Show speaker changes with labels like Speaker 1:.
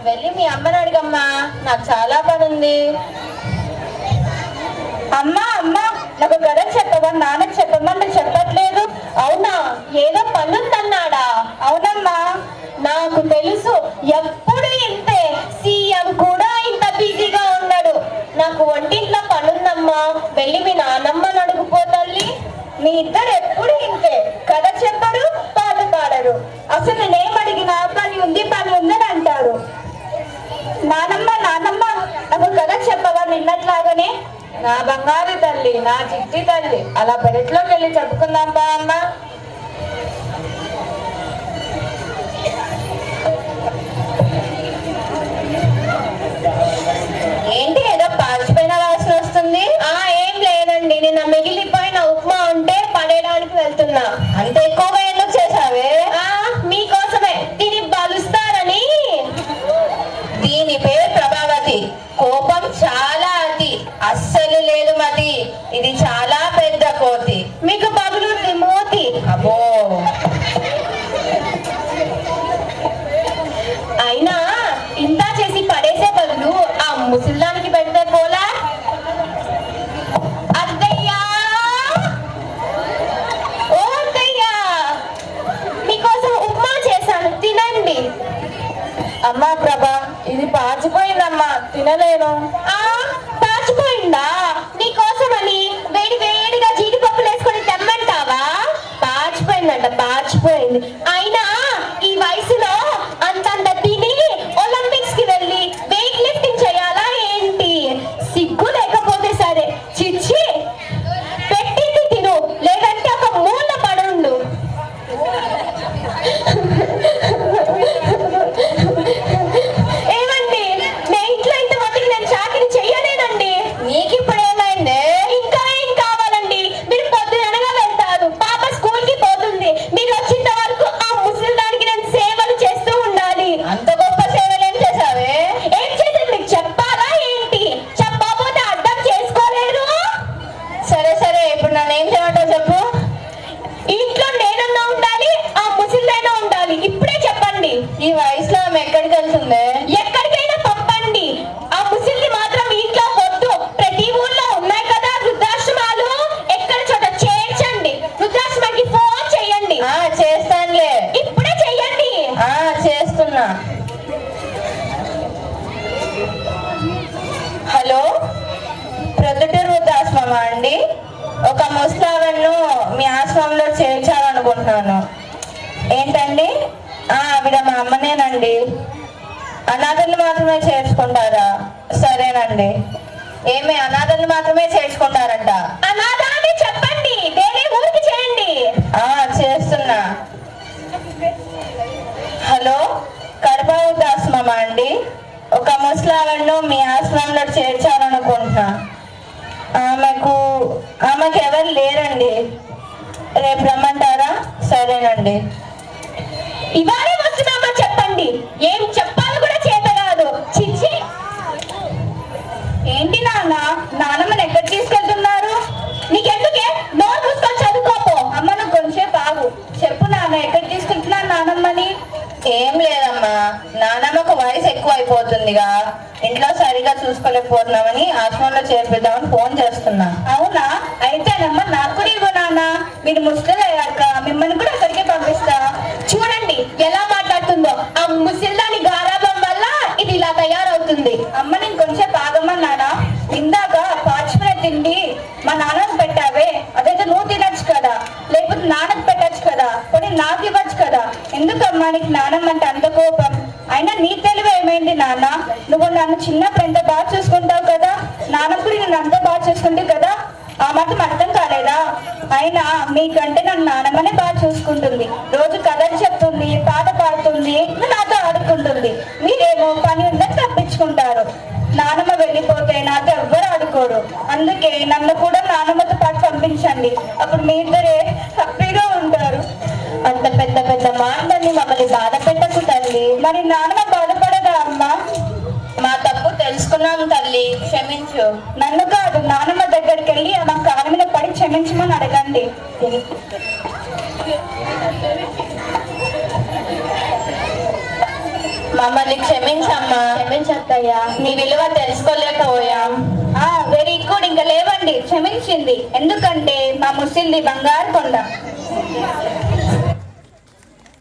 Speaker 1: వెళ్ళి మీ అమ్మని అడిగమ్మా, నాకు చాలా పని ఉంది.
Speaker 2: అమ్మా అమ్మా, నాకు కథ చెప్పవా? నాన్నకు చెప్పమంటే చెప్పట్లేదు.
Speaker 1: అవునా, ఏదో పనుందన్నాడా?
Speaker 2: అవునమ్మా.
Speaker 1: నాకు తెలుసు, ఎప్పుడు ఇంతే. సీఎం కూడా ఇంత బిజీగా ఉన్నాడు. నాకు వంటింట్లో పనుందమ్మా, వెళ్ళి మీ నాన్నమ్మని అడుగుపో తల్లి.
Speaker 2: మీ ఇద్దరు ఎప్పుడు ఇంతే, కథ చెప్పరు, పాట పాడరు. అసలు నేనేం అడిగినా పని ఉంది అని అంటారు. నానమ్మ నానమ్మ, నాకు కథ చెప్పవా నిన్నట్లాగానే?
Speaker 1: నా బంగారు తల్లి, నా చిట్టి తల్లి, అలా పెరట్లోకి వెళ్ళి చెప్పుకుందాం బా అమ్మ. ఏంటి ఏదో పాచిపోయిన వాసన వస్తుంది? ఏం లేదండి, నిన్న మిగిలిపోయిన ఉప్మా ఉంటే పడేయడానికి వెళ్తున్నా. అంత ఎక్కువగా ఎందుకు చేసావే? మీకోసమే, దీన్ని బలుస్తారని. దీని పేరు ప్రభావతి. కోపం చాలా అతి, అస్సలు లేదు మతి. ఇది చాలా పెద్ద కోతి. మీకు పగులుంది మోతి. అబ్బో, అయినా ఇంత చేసి పడేసే బదులు ఆ ముసలానికి పెడితే పోలా? అత్తయ్యా, ఓ అత్తయ్యా, మీకోసం ఉప్మా చేశాను, తినండి. అమ్మా ప్రభా, ఇది పాచిపోయిందమ్మా, తినలేను. పాచిపోయిందా? నీకోసమని వేడి వేడిగా జీడిపప్పులు వేసుకొని తెమ్మంటావా? పాచిపోయిందంట, పాచిపోయింది. అయినా ఈ వయసులో అంతంత తిని ఒలింపిక్స్ కి వెళ్ళి వెయిట్ లిఫ్టింగ్ చేయాలా ఏంటి? సిగ్గు లేకపోతే సరే. చిచ్చి, పెట్టింది తిను, లేదంటే ఒక మూల పడుండు. ఏమండి, నా ఇంట్లో ఇంతమందికి నేను చాకరీ చెయ్యలేనండి. మీకు ఇప్పుడు ఏమైంది? ఇంకా ఏం కావాలండి? మీరు పొద్దుననగా వెళ్తారు, పాప స్కూల్ కి పోతుంది. మీరు వచ్చేంత వరకు ఆ ముసలిదానికి నేను సేవలు చేస్తూ ఉండాలి. అంత గొప్ప సేవలు ఏం చేసావే? ఏం చేసేది మీకు చెప్పాలా ఏంటి? చెప్పకపోతే అర్థం చేసుకోలేరు. సరే సరే, ఇప్పుడు నన్ను ఏం చేయమంటావు చెప్పు. ఇంట్లో నేనన్నా ఉండాలి, ఆ ముసలిదైనా ఉండాలి. ఇప్పుడే చెప్పండి. ఈ వయసులో ఆమె ఎక్కడికి వెళ్తుంది? ఎక్కడికైనా పంపండి. ఆ ముసలిని మాత్రం ఇంట్లో వద్దు. ప్రతి ఊర్లో ఉన్నాయి కదా వృద్ధాశ్రమాలు, ఎక్కడ చోట చేర్చండి. వృద్ధాశ్రమానికి ఫోన్ చేయండి. చేస్తానులే, ఇప్పుడే చెయ్యండి. చేస్తున్నా. హలో, ప్రొద్దుటూరు వృద్ధాశ్రమమా అండి? ఒక ముసలావెన్ను మీ ఆశ్రమంలో చేర్చాలనుకుంటున్నాను. ఏంటండి? ఆవిడ మా అమ్మనేనండి. అనాథలు మాత్రమే చేర్చుకుంటారా? సరేనండి. ఏమి అనాథలు మాత్రమే చేర్చుకుంటారంట? అనాథ అని చెప్పండి, వేరే ఊరికి చేయండి. చేస్తున్నా. హలో, కడప వృద్ధాశ్రమమా అండి? ఒక ముసలావెన్ను మీ ఆశ్రమంలో చేర్చాలనుకుంటున్నా. ఆమెకు ఎవరు లేరండి. రేపు రమ్మంటారా? సరేనండి. ఇవాళే వస్తున్నామా చెప్పండి. ఏం చెప్పాలి కూడా చేత కాదు. చిచ్చి,
Speaker 2: ఏంటి నాన్న, నాన్నమ్మని ఎక్కడ తీసుకెళ్తున్నారు?
Speaker 1: నీకెందుకే? నోరు మూసుకొని చదువుకోపో.
Speaker 2: అమ్మ, నువ్వు కొంచెంసేపు ఆగు. చెప్పు నాన్న, ఎక్కడ తీసుకెళ్తున్నారు నానమ్మని?
Speaker 1: ఏం లేదమ్మా, నానమ్మకు వయసు ఎక్కువ అయిపోతుందిగా, ఇంట్లో సరిగా చూసుకోలేకపోతున్నామని ఆశ్రమంలో చేర్పిద్దామని ఫోన్ చేస్తున్నా.
Speaker 2: అవునా? అయితేనమ్మా నాకు కూడా ఇవ్వు నాన్న. మీరు ముసలి అయ్యాక మిమ్మల్ని కూడా అక్కడికే పంపిస్తా.
Speaker 1: చూడండి ఎలా మాట్లాడుతుందో. ఆ ముసలిదాని గారాబం వల్ల ఇది ఇలా తయారవుతుంది.
Speaker 2: అమ్మ, నేను కొంచెం ఆగమ్మా నాన్న. ఇందాక పాచిపోయిన తిండి మా నాన్నకు పెట్టావే, అదైతే నువ్వు తినచ్చు కదా, లేకపోతే నాన్నకు పెట్టచ్చు కదా, కొన్ని నాకు ఇవ్వచ్చు కదా. ఎందుకమ్మా నీకు నాన్నమ్మ అంటే అంత కోపం? అయినా నీ తెలివి ఏమైంది నాన్న? నువ్వు నన్ను చిన్నప్పుడు ఎంత బాగా చూసుకుంటావు కదా, నాన్నప్పుడు నేను అంత బాగా చూసుకుంటే కదా. ఆ మాత్రం అర్థం కాలేదా? అయినా మీకంటే నన్ను నానమ్మనే బాగా చూసుకుంటుంది. రోజు కథలు చెప్తుంది, పాట పాడుతుంది, నాతో ఆడుకుంటుంది. మీరేమో పని ఉందని తప్పించుకుంటారు. నానమ్మ వెళ్ళిపోతే నాతో ఎవ్వరు ఆడుకోరు. అందుకే నన్ను కూడా నానమ్మతో పాటు పంపించండి. అప్పుడు మీ ఇద్దరే హ్యాపీగా ఉంటారు.
Speaker 1: అంత పెద్ద పెద్ద మాటలన్నీ మమ్మల్ని బాధ పెట్టకు తల్లి.
Speaker 2: మరి నానమ్మ బాధపడదా అమ్మా?
Speaker 1: మా తప్పు తెలుసుకున్నాం తల్లి, క్షమించు.
Speaker 2: నన్ను కాదు, నానమ్మ దగ్గరికి వెళ్ళి ఆమె కాళ్ళ మీద పడి క్షమించమని అడగండి.
Speaker 1: మమ్మల్ని క్షమించమ్మా. క్షమించత్తయ్యా, నీ విలువ తెలుసుకోలేకపోయాం.
Speaker 2: వెరీ గుడ్, ఇంకా లేవండి, క్షమించింది. ఎందుకంటే మా ముసిల్ది బంగారు కొండ.